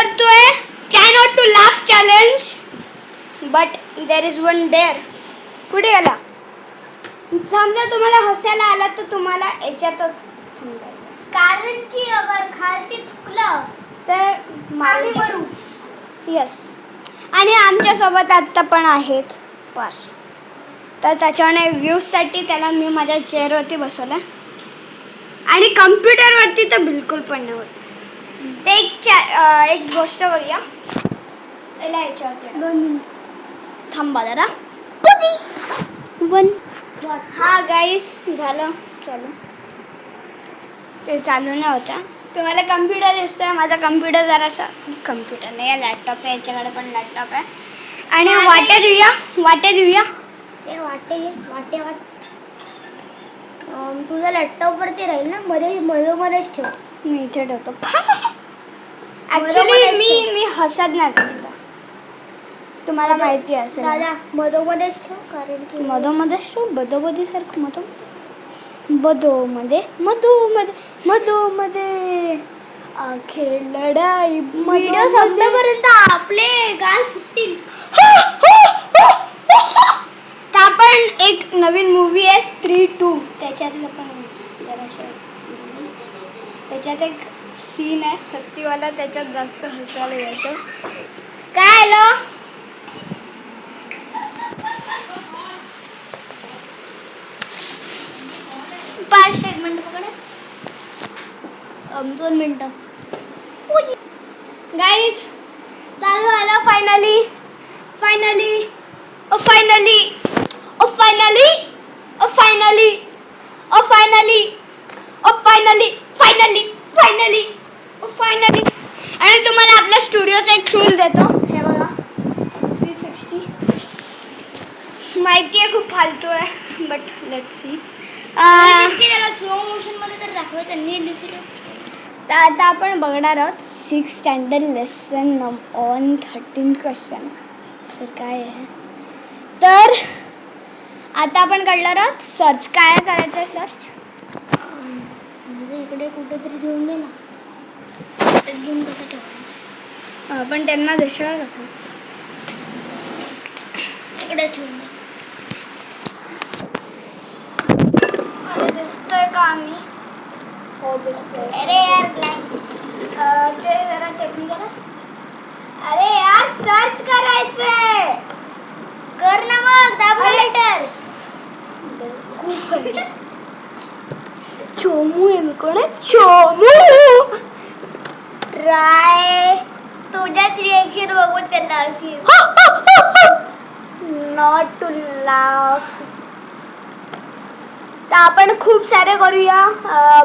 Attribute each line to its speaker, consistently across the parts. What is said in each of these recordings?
Speaker 1: करतोय try not to laugh challenge but there is one dare. कुठे गेला? समजा तुम्हाला हसायला आला तर तुम्हाला याच्यातच
Speaker 2: कारण की अगर खालती थुकलं
Speaker 1: तर
Speaker 2: आम्ही मरू.
Speaker 1: यस. आणि आमच्यासोबत आत्ता पण आहेत पार्श. तर त्याच्याने व्ह्यूजसाठी त्याला मी माझ्या चेअरवरती बसवलं आणि कम्प्युटरवरती तर बिलकुल पण नाही होत. ते एक गोष्ट करूया. पहिला याच्यावरती
Speaker 2: 2 मिनिट
Speaker 1: थांबा जरा. वन. हा गाईस झालं चालू. ते चालू नाही होता. तुम्हाला कम्प्युटर दिसतोय. माझा कम्प्युटर जरासा कम्प्युटर नाही लॅपटॉप आहे. याच्याकडे पण लॅपटॉप आहे. आणि वाट्या देऊया
Speaker 2: ते वाटे तुझा लॅपटॉप वरती राहील ना मध्येच ठेव.
Speaker 1: मी इथे ठेवतो. ऍक्च्युली मी हसत नाही असतं. तुम्हाला माहिती असेल.
Speaker 2: दादा मधोमध्येच ठेव कारण की
Speaker 1: मधोमध्येच ठेव. बदोबदी सारखं मधोमध्ये आखे लढाई.
Speaker 2: व्हिडिओ संपेपर्यंत आपले गाल फुटतील.
Speaker 1: तर आपण एक नवीन मूवी आहे स्त्री 2 त्याच्यातलं पण जराशं त्याच्यात एक सीन आहे हत्तीवाला. त्याच्यात जास्त हसायला येतं. काय आलं?
Speaker 2: एक मिनिट पकडा. 2 मिनिटं.
Speaker 1: गाईस चालू आला फायनली. आणि तुम्हाला आपल्या स्टुडिओचा एक टूल देतो. हे बघा 360. माहिती आहे खूप फालतू आहे बट लेट्स सी.
Speaker 2: त्याला स्लो मोशन मध्ये तर दाखवायचं नीट दिसतं.
Speaker 1: तर आता आपण बघणार आहोत 6th standard lesson on 13 question. Sir काय आहे? तर आता आपण काढणार आहोत सर्च. काय करायचं आहे सर्च?
Speaker 2: इकडे कुठेतरी घेऊन दे ना. घेऊन कसं ठेवणार?
Speaker 1: पण त्यांना दिसणार कसं?
Speaker 2: इकडेच ठेवून दे.
Speaker 1: दिसतोय का आम्ही? हो दिसतोय.
Speaker 2: अरे यार ग्लास
Speaker 1: ते जरा टेक्निकल. अरे यार सर्च करायचंय.
Speaker 2: कर ना मग. दाबा लेटर.
Speaker 1: चोमू आहे मी. कोण आहे? चोमू.
Speaker 2: ट्राय तुझ्याच रिएक्शन बघून त्यांना असेल.
Speaker 1: Not to laugh. तर आपण खूप सारे करूया.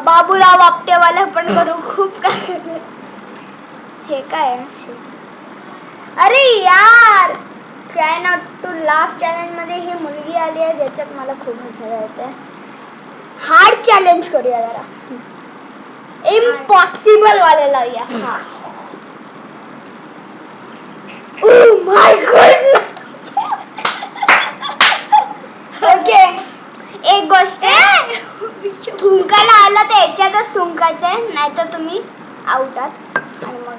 Speaker 1: बाबूराव आपटेवाले पण करू. खूप काय करू. हे काय? अरे यार try not to laugh challenge मध्ये ही मुलगी आली आहे ज्याच्यात मला खूप हसायला येतं. हार्ड चॅलेंज करूया जरा. इम्पॉसिबल वाले लावूया. हा. Oh my goodness. ओके एक गोष्ट आहे. थुंकायला आलं तर याच्यातच थुंकायचं आहे नाहीतर तुम्ही आउट आहात. आणि मग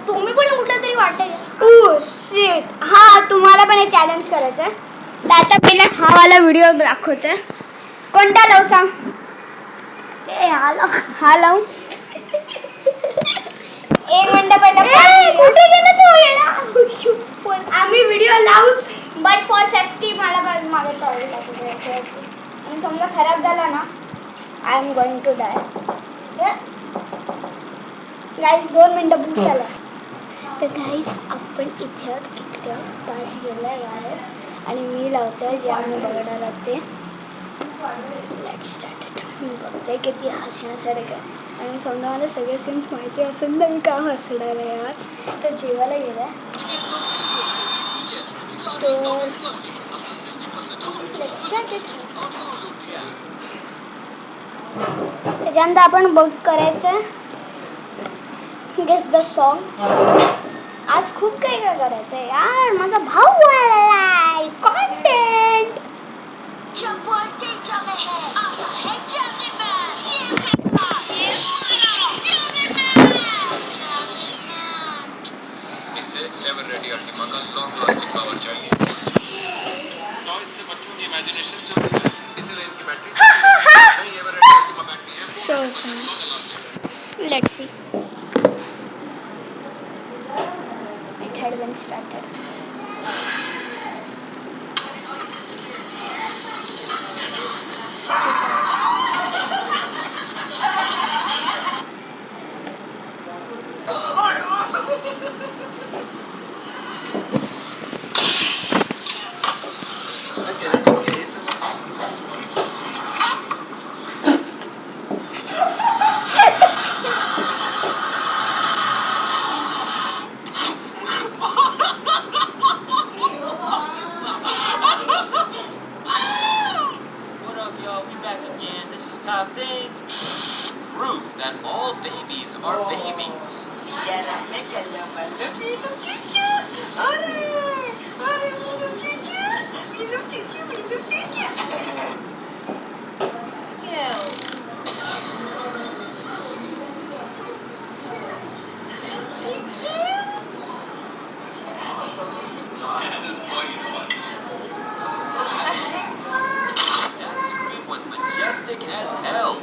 Speaker 2: तुम्ही पण कुठलं तरी वाटेल.
Speaker 1: Oh shit. हा तुम्हाला पण हे चॅलेंज करायचं आहे. तर आता पहिला हा वाला व्हिडिओ दाखवते. कोणता लावू सांग? हा लावू. 1 मिनिट पहिला.
Speaker 2: कुठे गेला तो येडा?
Speaker 1: आम्ही व्हिडिओ लावूच बट फॉर सेफ्टी मला माझं टॉयलेट टाकून. आणि समजा खराब झाला ना I am going to die. Guys 2 मिनिटं भूक झाला. तर गाईज आपण इथे इकडे पास गेलाय बाहेर आणि मी लावतोय जे आम्ही बघणार आहोत ते. Let's start it. मी बघतोय किती हसण्यासारखं आहे. आणि समजा मला सगळे सीन्स माहिती असेल तर मी का हसणार आहे यार. तर जेवायला गेलं आहे. त्याच्यानंतर आपण बघ करायचं गेस द सॉन्ग. आज खूप काही काय करायचं आहे यार. माझा भाऊ आलाय. कॉन्टेंट
Speaker 3: इमेजिनेशन चलती है, इसीलिए इनकी बैटरी नहीं ये वेरिएंट की बैटरी है
Speaker 1: So let's see. It had been started.
Speaker 3: What up, y'all? We back again. This is Top Things. Proof that all babies are babies. That scream was majestic as hell.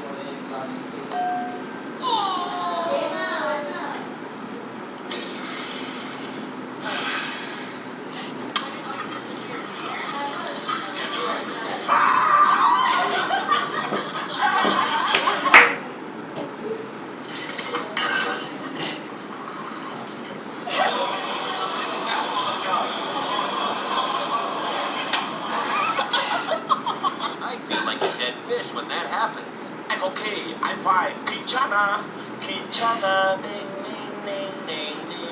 Speaker 3: I feel like a dead fish when that happens.
Speaker 4: Okay, I find Kinchana, Kinchana, ding, ding, ding, ding, ding.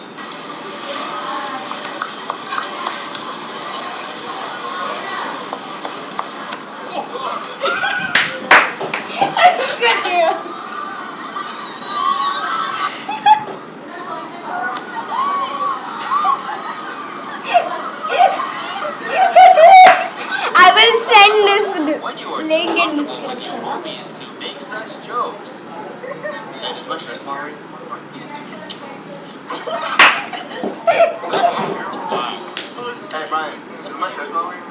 Speaker 1: Good deal. I will send this
Speaker 3: When you are too
Speaker 1: link in
Speaker 3: comfortable with
Speaker 1: description.
Speaker 3: your homies to make such jokes.
Speaker 4: Hey, Brian, is my shirt smelling?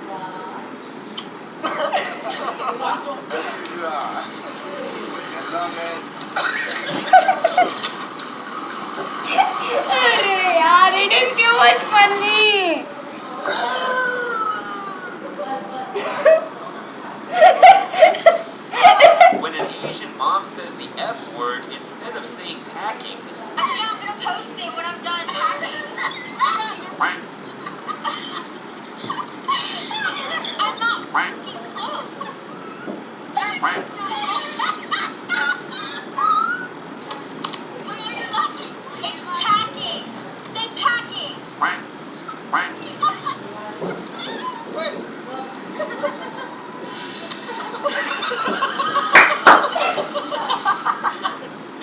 Speaker 1: अरे यार, it is too much funny.
Speaker 3: When an Asian mom says the F word instead of saying packing,
Speaker 2: I'm gonna post it when I'm done packing. I'm not fucking close. Why are you laughing? It's packing. Say packing.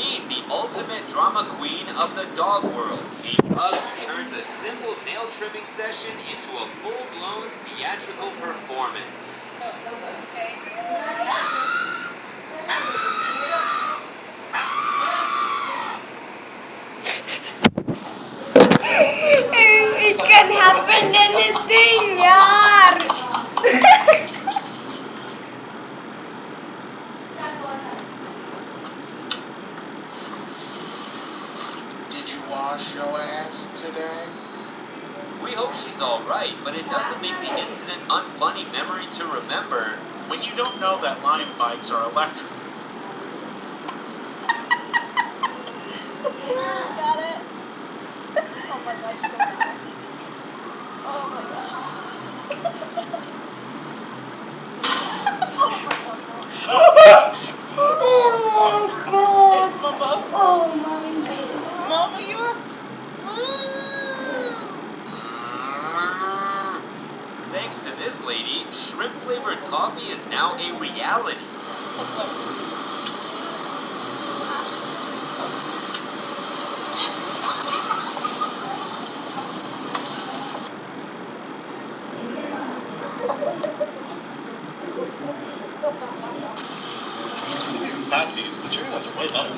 Speaker 3: meet the ultimate drama queen of the dog world. A pug who turns a simple nail trimming session into a full-blown theatrical performance.
Speaker 1: It can happen anything, yaar.
Speaker 4: Did you wash your ass today?
Speaker 3: We hope she's alright, but it doesn't make the incident unfunny memory to remember.
Speaker 4: When you don't know that Lion bikes are electric.
Speaker 1: Got it. Oh my gosh. Oh my gosh. Oh my god.
Speaker 4: Mama, you are...
Speaker 3: Thanks to this lady, shrimp-flavored coffee is now a reality.
Speaker 4: Not these. The cherry ones are way better.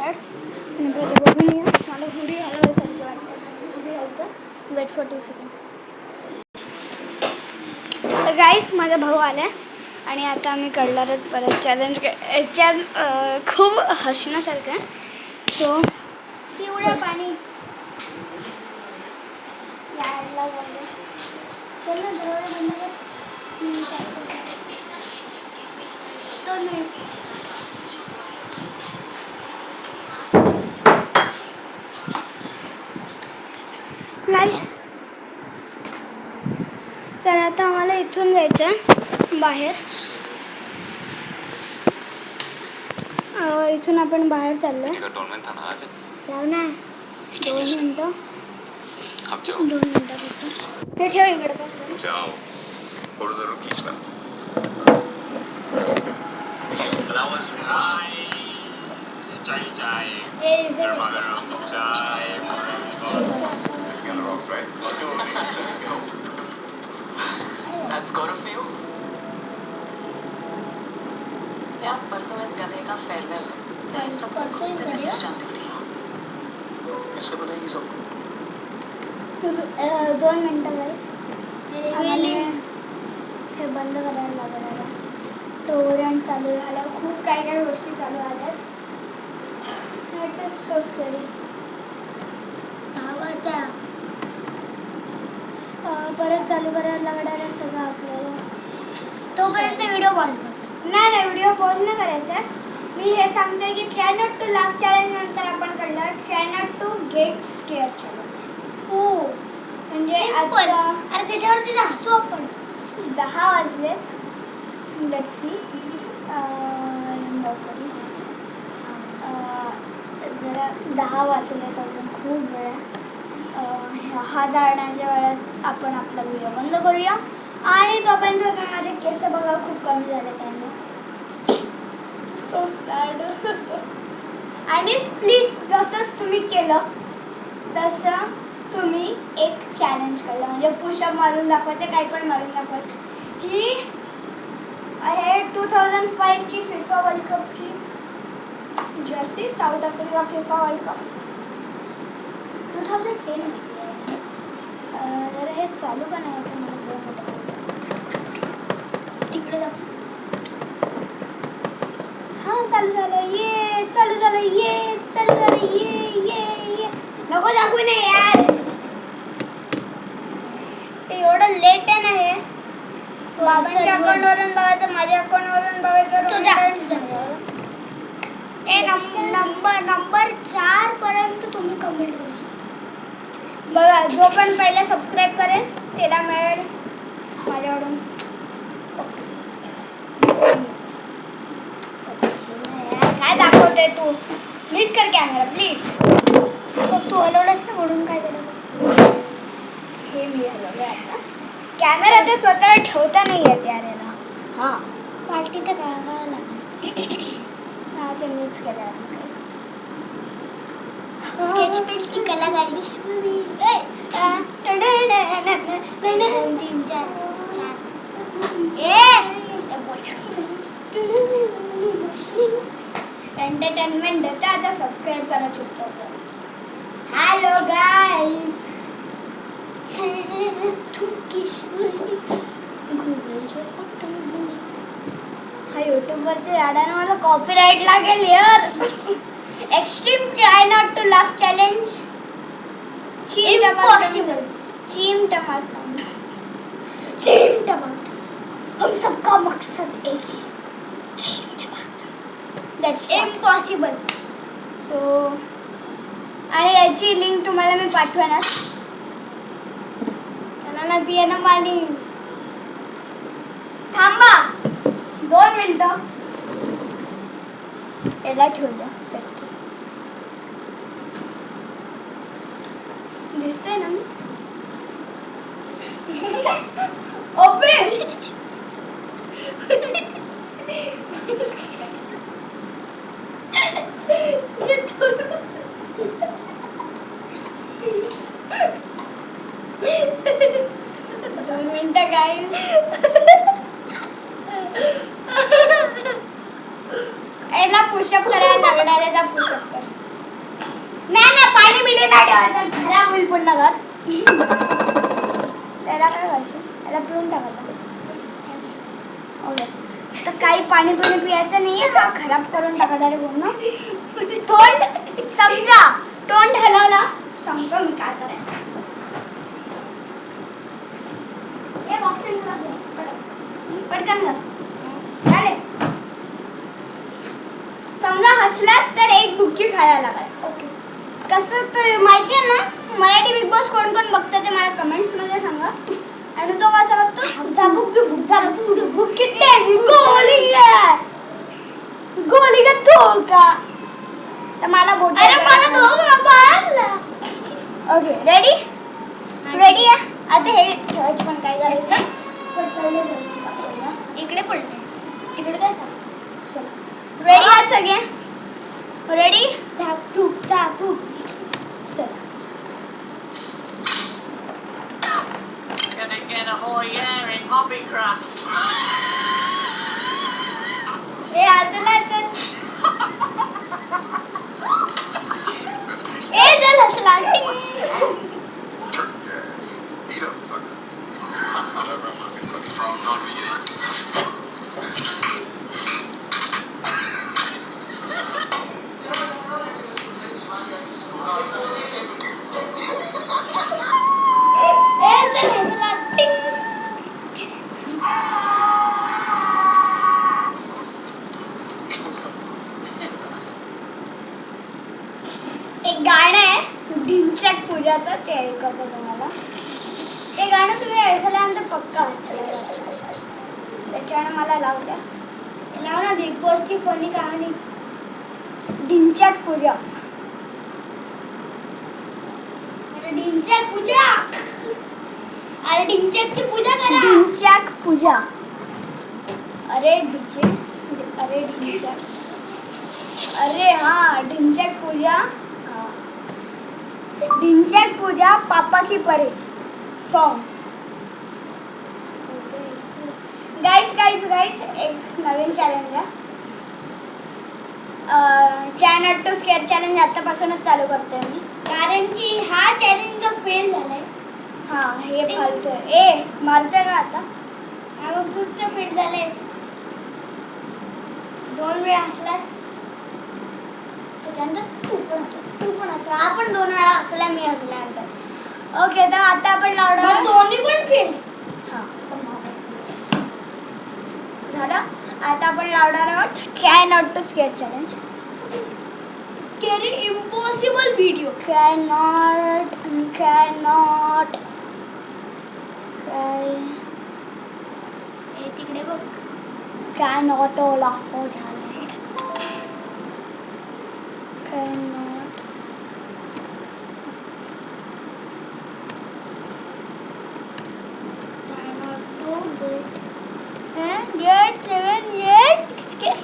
Speaker 1: Side आणि बघा बघून या. मला hoodie घालायसारखी वाटतं. Hoodie घालतं. Wait for 2 seconds. तर गाईस माझा भाऊ आला आणि आता आम्ही काढणार परत चॅलेंज. याच्यात खूप हसण्यासारखं आहे. सो
Speaker 2: पिवळं पाणी
Speaker 1: यायला बघा. चल ना दरवाजा बंद कर. 2 मिनिट. गाईस तर आता आम्हाला इथून जायचं आहे बाहेर. इथून आपण बाहेर चाललो आहे.
Speaker 3: टूर्नामेंट था ना आज
Speaker 1: जाऊ ना 2 मिनटं.
Speaker 3: आप
Speaker 1: 2 मिनटं फक्त. हे ठेव इकडे फक्त.
Speaker 3: जाओ और जरूर खींचना. That was nice. Chai. Garma garam chai. It's gonna rocks, right? Go. That's gotta feel.
Speaker 5: यार परसों में इस गधे का फेयरवेल है. गाइस सब घूमते मैसेज जानती थी.
Speaker 3: कैसे बनाएगी सब?
Speaker 1: 2 मिनटं गाईस. हे बंद करायला लागणार आहे. टोरंट चालू झाला. खूप काही गोष्टी चालू झाल्यात. It is so scary.
Speaker 2: आवाजा
Speaker 1: परत चालू करायला लागणार आहे सगळं आपल्याला.
Speaker 2: तोपर्यंत व्हिडिओ पॉज कर.
Speaker 1: नाही व्हिडिओ पॉज नाही करायचा. मी हे सांगतोय की try not to laugh challenge नंतर आपण काढलं try not to get scare challenge.
Speaker 2: हो
Speaker 1: म्हणजे
Speaker 2: सिंपल.
Speaker 1: आता
Speaker 2: अरे त्याच्यावरती हसू आपण.
Speaker 1: 10 वाजलेत. Let's see. सॉरी जरा 10 वाजलेत. अजून खूप वेळ आहे. हा जाण्याच्या वेळात आपण आपला व्हिडिओ बंद करूया. आणि तोपर्यंत माझे केस बघा खूप कमी झाले त्यांना. So sad. आणि स्प्लिट जसंच तुम्ही केलं तसं तुम्ही एक चॅलेंज केलं. म्हणजे पुशअप मारून दाखवायचे. काही पण मारून दाखवायचे. ही आहे 2005ची फिफा वर्ल्ड कपची जर्सी. South Africa FIFA World Cup 2010. जरा हे चालू का नाही होतं मला 2 मिनिटं.
Speaker 2: तिकडे जा.
Speaker 1: हां चालू झालं. ये चालू झालं. ये चालू झालं. ये नको दाखवू नये यार. ते एवढं लेट आहे ना हे. बाबांच्या अकाउंटवरून बघायचं. माझ्या अकाउंटवरून बघायचं.
Speaker 2: नंबर 4 पर्यंत तुम्ही कमेंट करू शकता.
Speaker 1: बघा जो पण पहिला सबस्क्राईब करेल त्याला मिळेल माझ्याकडून. काय दाखवते तू. नीट कर कॅमेरा प्लीज.
Speaker 2: तू हलवलास ना म्हणून काय झालं.
Speaker 1: हे मी हलवलं आता. कॅमेरा ते स्वतःला ठेवता नाही येत यारेला. हां
Speaker 2: पार्टी तर कळायला लागेल.
Speaker 1: हां ते मीच केलं आजकाल.
Speaker 2: स्केच पेनची कलाकारी. 2 3 4
Speaker 1: एंटरटेनमेंट देते. आता सबस्क्राईब करा चुपचाप. Hello guys. हा यूट्यूबवरती राहणार मला कॉपीराईट लागेल यार. Extreme try not to laugh challenge.
Speaker 2: Impossible.
Speaker 1: चीम टमाटर. चीम टमाटर. हम सबका मकसद एक ही. चीम टमाटर. Let's
Speaker 2: impossible.
Speaker 1: सो आणि याची लिंक तुम्हाला मी पाठवेन. त्याला ना पियानं पाणी. थांबा 2 मिनटं. याला ठेवू द्या सेफ्टी. दिसतंय ना मी. ओपन. दोन मिनटं काय. याला पुशअप करायला लागणार आहे. पुशअप कर. नाही पाणी बिणी नाही ठेवायचं, खराब होईल पूर्ण घर. त्याला काय करायचं, त्याला पिऊन टाकायचं. ओके, तर काही पाणी पिणी पियायचं नाही आहे का, खराब करून टाकायला रे पूर्ण. तोंड समजा, तोंड हलवला सांगतो मी काय करायचं. हे बॉक्सिंग पटकन कर. चालेल. समजा हसलात तर एक बुक्की खायला लागेल. ओके, कसं तर माहिती आहे ना, मराठी बिग बॉस कोण कोण बघतं ते मला कमेंट्समध्ये सांगा. आणि तो कसा बघतो, झाबुक झुबुक झाबुक झुबुक किट्टे गोली का धोका. तर मला बोट, अरे मला धोका. ओके, रेडी रेडी आहे. आता हे ठेवायचं पण काय करायचं, इकडे पडले, तिकडे काय सांग. रेडी आहात सगळे, रेडी. झापझूप झापूक. चला.
Speaker 5: Gonna get a whole year in Hobbycraft.
Speaker 1: ए आजला तर ए चला चला.
Speaker 4: Yes. Eat up, sucker. Whatever, I'm not gonna put thrown on me yet.
Speaker 1: ए चला चला. एक गाणं आहे ढिंच्याक पूजाचं, ते ऐकवतो तुम्हाला. ते गाणं तुम्ही ऐकल्यानंतर पक्का हसला. त्याच्यानं मला लावत्या लाव ना बिग बॉसची फनी कहाणी ढिंच्याक पूजा. अरे ढिंच्याक पूजा, अरे ढिंच्याकची पूजा करा. ढिंच्याक पूजा. अरे डीजे, अरे ढिंच्याक, अरे हा ढिंच्याक पूजा. ढिंच्याक Pooja Papa Ki parade song. Guys guys guys एक नवीन चॅलेंज आहे. Try not to scare challenge आत्तापासूनच चालू करतोय मी, कारण की हा चॅलेंज तर फेल झालाय. हा हे फालतोय. ए मारतोय का आता, मग तूच तर फेल झालेस. 2 वेळा हसलास, त्याच्यानंतर तू पण हसला. आपण 2 वेळा हसला, मी हसल्यानंतर. ओके, तर आता आपण लावणार दोन्ही पण फेल. हां झालं. आता आपण लावणार आहोत try not to scare challenge. Scary impossible video. Try not try हे तिकडे बघ. ट्राय नॉट ऑल ऑफ झालं. Try not to get 7 8 scare.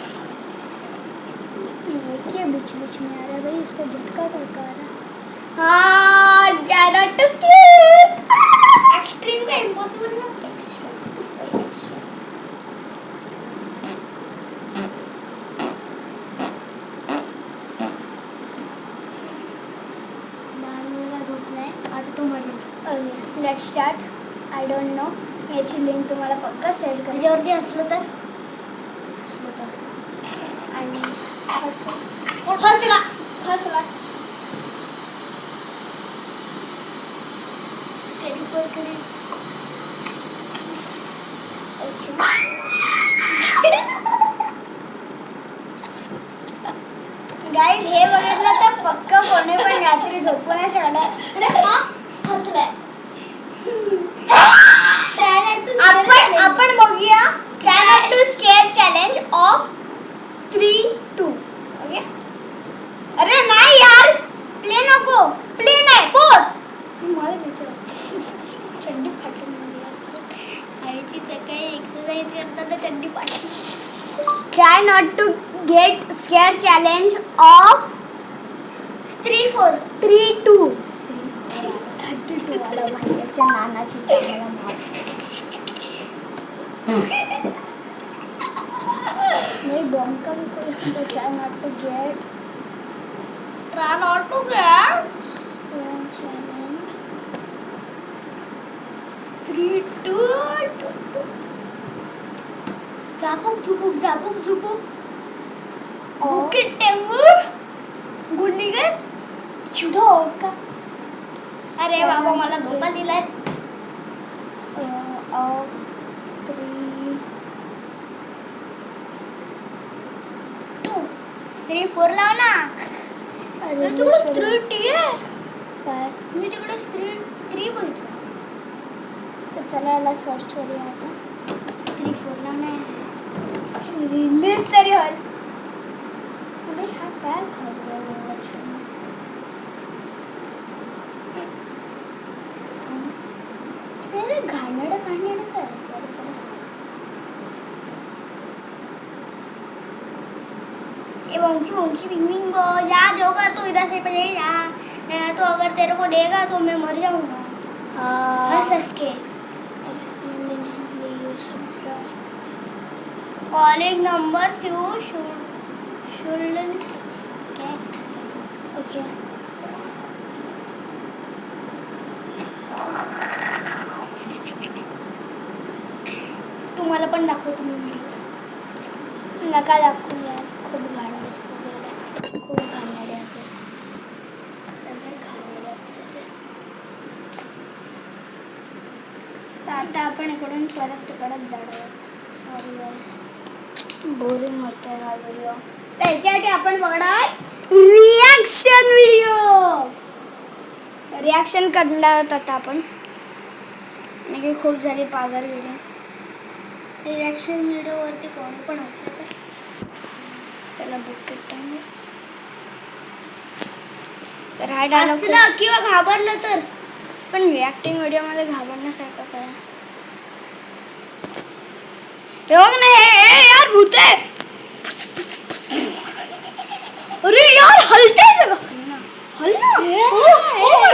Speaker 1: क्या बीच बीच में आ रहा है भाई, इसको झटका कर रहा. हाँ try not to scare. Extreme का इम्पॉसिबल ना, एक्स्ट्रीम. आता तू म्हणायचं. Let's start. I don't know, याची लिंक तुम्हाला पक्का सेंड कर. त्याच्यावरती असलो तर आणि हसला. गाईज हे बघितलं तर पक्का कोणी पण रात्री झोपू नाही शकणार. हसलाय. आपण बघूया try not to scare challenge of 3-2. Okay. अरे नाही यार, प्ले नको, प्ले नाही पोच. मला चड्डी फाटून आईची सकाळी एक्सरसाइज करताना चड्डी फाटली. Try not to get scare challenge of 3-4 3-2 32 वाला भाईच्या नानाची मला मार. नहीं बॉम्ब का भी कोई ट्राई नॉट टू गेट
Speaker 2: कान और तो क्या
Speaker 1: स्ट्रीट
Speaker 2: झापूक झुपूक
Speaker 1: बुकिट टेंगूर गुल्लीगर धोका
Speaker 2: अरे बाबा मला धोका दिलाय
Speaker 1: ऑफ स्त्री
Speaker 2: 2 3 4 लाव ना
Speaker 1: अरे
Speaker 2: तिकडे स्त्री टी आहे
Speaker 1: काय
Speaker 2: मी तिकडे स्त्री 3 बघितलं
Speaker 1: तर चला याला सर्च करूया आता
Speaker 2: 3 4 लाव ना
Speaker 1: रिलीज तरी होईल पुढे हा काय भाव अरे घाणेरडं काय
Speaker 2: ए बोंकी बिंग बिंग बो जा जोगा तू इधर से पहले जा मैं तो अगर तेरे को देगा तो मैं मर जाऊंगा हंस हंस के कॉलिंग नंबर शुल्ड
Speaker 1: ओके
Speaker 2: तुम्हाला पण दाखवतो मी व्हिडिओ
Speaker 1: नका दाखवू यार खूप घाण दिसतं खूप घाणेरड्याचं सगळं घाणेरड्याचं ते तर आता आपण इकडून परत जाऊयात सॉरी गाईस बोरिंग होतं हा व्हिडिओ
Speaker 2: त्याच्यासाठी आपण बघणार
Speaker 1: रिॲक्शन व्हिडिओ रिॲक्शन करणार आहोत आता आपण म्हणजे खूप झाली पागल व्हिडिओ
Speaker 2: रिॲक्शन व्हिडिओवरती कोणी पण असलं तर
Speaker 1: त्याला बुकेट टाइमर तर हा डायलॉग
Speaker 2: असलं किंवा घाबरलं तर
Speaker 1: पण रिॲक्टिंग व्हिडिओमध्ये घाबरण्यासारखं काय हे बघ ना हे यार भूत आहे अरे यार हलते सगळं हल ना ओ माय गॉड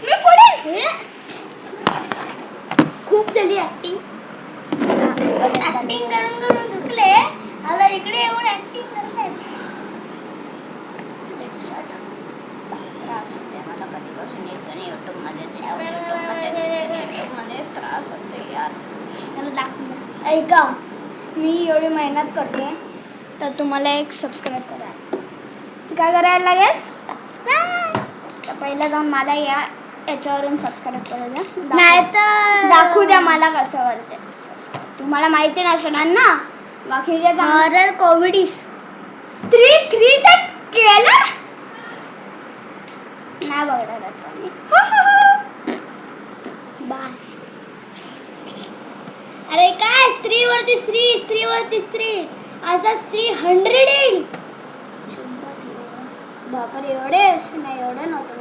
Speaker 1: मी पडेल
Speaker 2: खूप झाली ऍक्टिंग करून थकले आता इकडे येऊन ऍक्टिंग करतायत
Speaker 1: त्रास होते मला कधीपासून येतो ना यूट्यूबमध्ये त्रास होते यार
Speaker 2: चला दाखव
Speaker 1: ऐका मी एवढी मेहनत करते तर तुम्हाला एक सबस्क्राईब करा काय करायला लागेल सबस्क्राईब तर पहिलं जाऊन मला याच्यावरून सबस्क्राईब करू द्या
Speaker 2: नाही तर
Speaker 1: दाखवू द्या मला कसं वरचं सबस्क्राईब तुम्हाला माहिती नसणार ना बाकीच्या
Speaker 2: हॉरर कॉमेडी
Speaker 1: स्त्री 3चा ट्रेलर नाही बघणार आता मी
Speaker 2: बाय अरे काय स्त्रीवरती स्त्री असा स्त्री 100 येईल
Speaker 1: बापर एवढेच नाही एवढं नव्हतं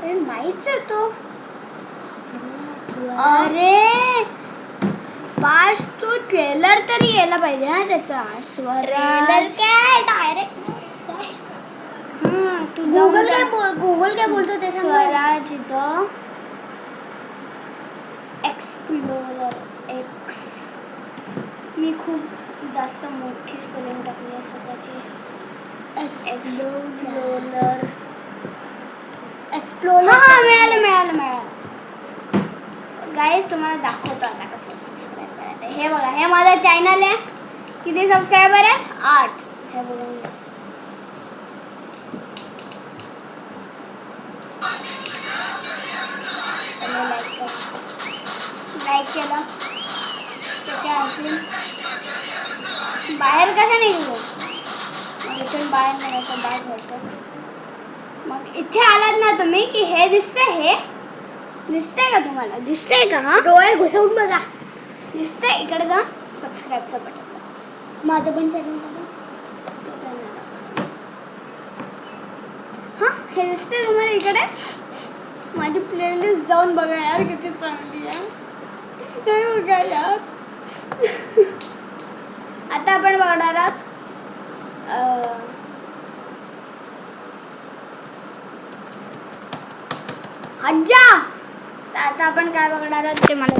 Speaker 1: अरे नाहीच आहे तो अरे पास तो ट्रेलर तरी यायला पाहिजे ना त्याचा स्वराज
Speaker 2: काय डायरेक्ट
Speaker 1: हां तू
Speaker 2: गुगल काय बोलतो ते
Speaker 1: स्वराज द एक्सप्लोरर एक्स मी खूप जास्त मोठी स्पेलिंग टाकली आहे स्वतःची एक्सप्लोरर हां मिळालं गाईज तुम्हाला दाखवतो आता कसं सबस्क्राईब करायचं हे बघा हे माझं चॅनल आहे किती सबस्क्रायबर आहेत 8 हे बघून घ्या. लाईक केलं त्याच्या बाहेर कशा निघलो मग इथून बाहेर निघायचं बाहेर घ्यायचं मग इथे आलात ना तुम्ही की हे दिसतंय का तुम्हाला दिसतंय का हा
Speaker 2: डोळे घुसवून बघा
Speaker 1: दिसतंय इकडे जा सबस्क्राईबचं बटन
Speaker 2: माझं पण चॅनल
Speaker 1: हां हे दिसतंय तुम्हाला इकडे माझी प्लेलिस्ट जाऊन बघा यार किती चांगली आहे हे बघा यार आता आपण बघणार आहोत आज्जा आता आपण काय बघणार आहोत ते मला